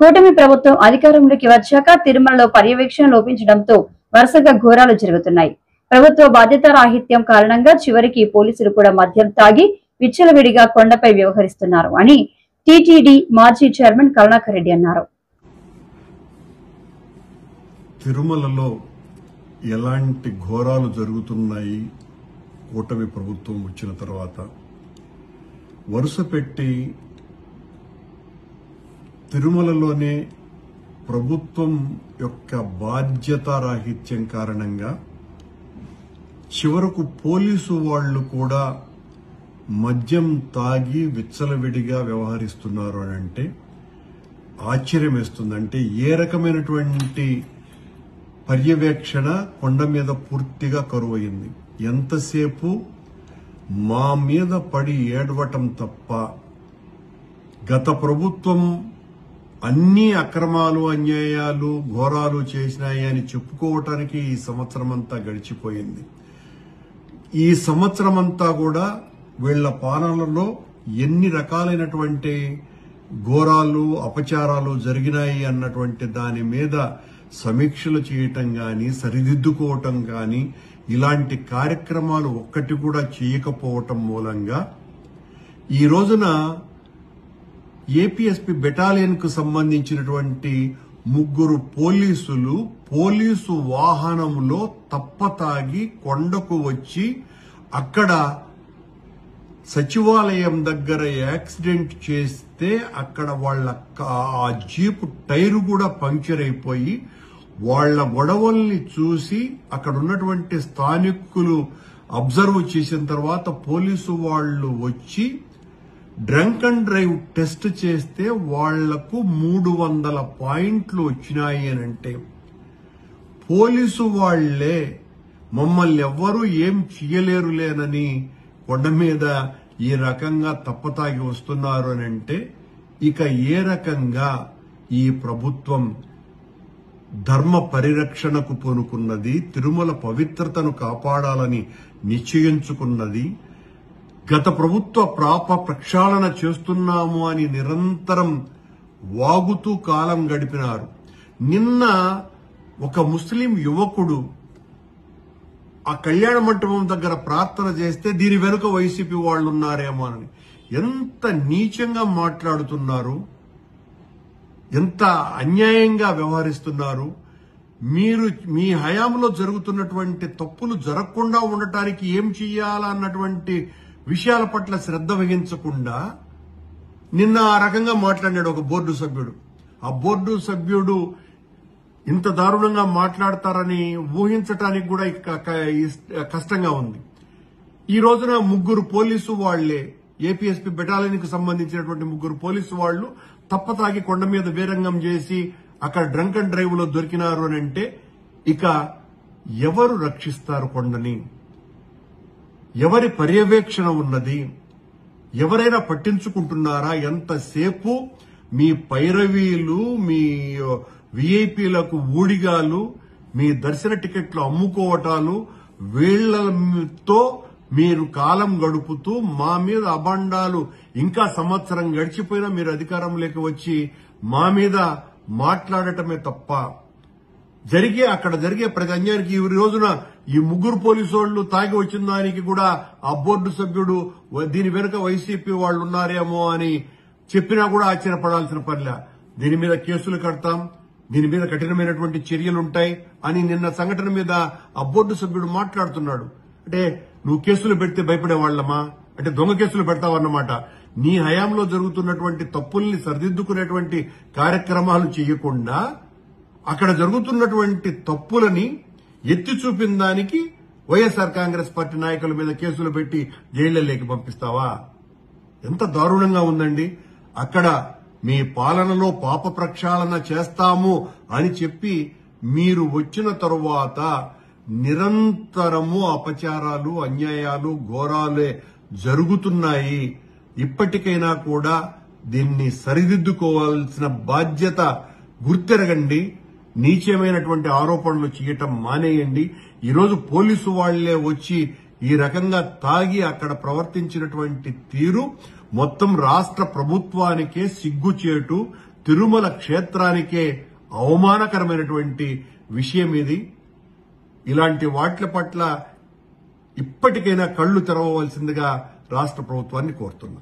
కూటమి ప్రభుత్వం అధికారంలోకి వచ్చాక తిరుమలలో పర్యవేక్షణ లోపించడంతో వరుసగా ఘోరాలు జరుగుతున్నాయి. ప్రభుత్వ బాధ్యతారాహిత్యం కారణంగా చివరికి పోలీసులు కూడా మద్యం తాగి విచ్చలవిడిగా కొండపై వ్యవహరిస్తున్నారు అని టీటీడీ మాజీ చైర్మన్ కరుణాకర్ రెడ్డి అన్నారు. తిరుమలలో ఎలాంటి ఘోరాలు జరుగుతున్నాయి కూటమి ప్రభుత్వం వచ్చిన తర్వాత వరుస పెట్టి తిరుమలలోనే ప్రభుత్వం యొక్క బాధ్యతారాహిత్యం కారణంగా చివరకు పోలీసు వాళ్లు కూడా మద్యం తాగి విచ్చలవిడిగా వ్యవహరిస్తున్నారు అని అంటే ఆశ్చర్యం వేస్తుందంటే ఏ రకమైనటువంటి పర్యవేక్షణ కొండ మీద పూర్తిగా కరువయింది. ఎంతసేపు మా మీద పడి ఏడవటం తప్ప గత ప్రభుత్వం అన్ని అక్రమాలు అన్యాయాలు ఘోరాలు చేసినాయి అని చెప్పుకోవటానికి ఈ సంవత్సరం అంతా గడిచిపోయింది. ఈ సంవత్సరం అంతా కూడా వీళ్ల పాలనలో ఎన్ని రకాలైనటువంటి ఘోరాలు అపచారాలు జరిగినాయి అన్నటువంటి దాని మీద సమీక్షలు చేయటం గాని సరిదిద్దుకోవటం గాని ఇలాంటి కార్యక్రమాలు ఒక్కటి కూడా చేయకపోవటం మూలంగా ఈ రోజున ఏపీఎస్పీ బెటాలియన్ కు సంబంధించినటువంటి 3 పోలీసులు పోలీసు వాహనంలో తప్పతాగి కొండకు వచ్చి అక్కడ సచివాలయం దగ్గర యాక్సిడెంట్ చేస్తే అక్కడ వాళ్ళ ఆ జీపు టైరు కూడా పంక్చర్ అయిపోయి వాళ్ల గొడవల్ని చూసి అక్కడ ఉన్నటువంటి స్థానికులు అబ్జర్వ్ చేసిన తర్వాత పోలీసు వాళ్లు వచ్చి డ్రంక్ అండ్ డ్రైవ్ టెస్ట్ చేస్తే వాళ్లకు 300 పాయింట్లు వచ్చినాయి అని అంటే పోలీసు వాళ్లే మమ్మల్ని ఎవ్వరూ ఏం చేయలేరులేనని కొండ మీద ఈ రకంగా తప్పతాగి వస్తున్నారు అని అంటే ఇక ఏ రకంగా ఈ ప్రభుత్వం ధర్మ పరిరక్షణకు పూనుకున్నది, తిరుమల పవిత్రతను కాపాడాలని నిశ్చయించుకున్నది, గత ప్రభుత్వ ప్రక్షాళన చేస్తున్నాము అని నిరంతరం వాగుతూ కాలం గడిపినారు. నిన్న ఒక ముస్లిం యువకుడు ఆ కళ్యాణ మంటపం దగ్గర ప్రార్థన చేస్తే దీని వెనుక వైసీపీ వాళ్ళు ఉన్నారేమో అని ఎంత నీచంగా మాట్లాడుతున్నారు, ఎంత అన్యాయంగా వ్యవహరిస్తున్నారు. మీరు మీ హయాంలో జరుగుతున్నటువంటి తప్పులు జరగకుండా ఉండటానికి ఏం చెయ్యాలన్నటువంటి విషయాల పట్ల శ్రద్ధ వహించకుండా నిన్న ఆ రకంగా మాట్లాడాడు ఒక బోర్డు సభ్యుడు. ఆ బోర్డు సభ్యుడు ఇంత దారుణంగా మాట్లాడతారని ఊహించటానికి కూడా కష్టంగా ఉంది. ఈ రోజున 3 పోలీసు వాళ్లే ఏపీఎస్పీ బెటాలియన్ కు సంబంధించినటువంటి 3 పోలీసు వాళ్లు తప్పతాగి కొండ మీద వీరంగం చేసి అక్కడ డ్రంక్ అండ్ డ్రైవ్ లో దొరికినారు అని అంటే ఇక ఎవరు రక్షిస్తారు కొండని? ఎవరి పర్యవేక్షణ ఉన్నది? ఎవరైనా పట్టించుకుంటున్నారా? ఎంతసేపు మీ పైరవీలు, మీ విఐపీలకు ఊడిగాలు, మీ దర్శన టికెట్లు అమ్ముకోవటాలు, వీళ్లతో మీరు కాలం గడుపుతూ మా మీద అబండాలు ఇంకా సంవత్సరం గడిచిపోయినా మీరు అధికారంలోకి వచ్చి మా మీద మాట్లాడటమే తప్ప అక్కడ జరిగే ప్రతి అన్యాయానికి ఈ రోజున ఈ 3 పోలీసు వాళ్లు తాగి వచ్చిన దానికి కూడా ఆ బోర్డు సభ్యుడు దీని వెనుక వైసీపీ వాళ్లు ఉన్నారేమో అని చెప్పినా కూడా ఆశ్చర్యపడాల్సిన పనిలే. దీని మీద కేసులు కడతాం, దీని మీద కఠినమైనటువంటి చర్యలుంటాయి అని నిన్న సంఘటన మీద ఆ బోర్డు సభ్యుడు మాట్లాడుతున్నాడు. అంటే నువ్వు కేసులు పెడితే భయపడేవాళ్లమా? అంటే దొంగ కేసులు పెడతావన్నమాట. నీ హయాంలో జరుగుతున్నటువంటి తప్పుల్ని సరిదిద్దుకునేటువంటి కార్యక్రమాలు చేయకుండా అక్కడ జరుగుతున్నటువంటి తప్పులని ఎత్తి చూపిన దానికి వైఎస్ఆర్ కాంగ్రెస్ పార్టీ నాయకుల మీద కేసులు పెట్టి జైళ్లలోకి పంపిస్తావా? ఎంత దారుణంగా ఉందండి. అక్కడ మీ పాలనలో పాప ప్రక్షాళన చేస్తాము అని చెప్పి మీరు వచ్చిన తరువాత నిరంతరము అపచారాలు, అన్యాయాలు, ఘోరాలే జరుగుతున్నాయి. ఇప్పటికైనా కూడా దీన్ని సరిదిద్దుకోవాల్సిన బాధ్యత గుర్తెరగండి. నీచమైనటువంటి ఆరోపణలు చేయటం మానేయండి. ఈరోజు పోలీసు వాళ్లే వచ్చి ఈ రకంగా తాగి అక్కడ ప్రవర్తించినటువంటి తీరు మొత్తం రాష్ట్ర ప్రభుత్వానికే సిగ్గుచేటు. తిరుమల క్షేత్రానికే అవమానకరమైనటువంటి విషయం ఇది. ఇలాంటి వాట్ల పట్ల ఇప్పటికైనా కళ్లు తెరవవలసిందిగా రాష్ట్ర ప్రభుత్వాన్ని కోరుతున్నా.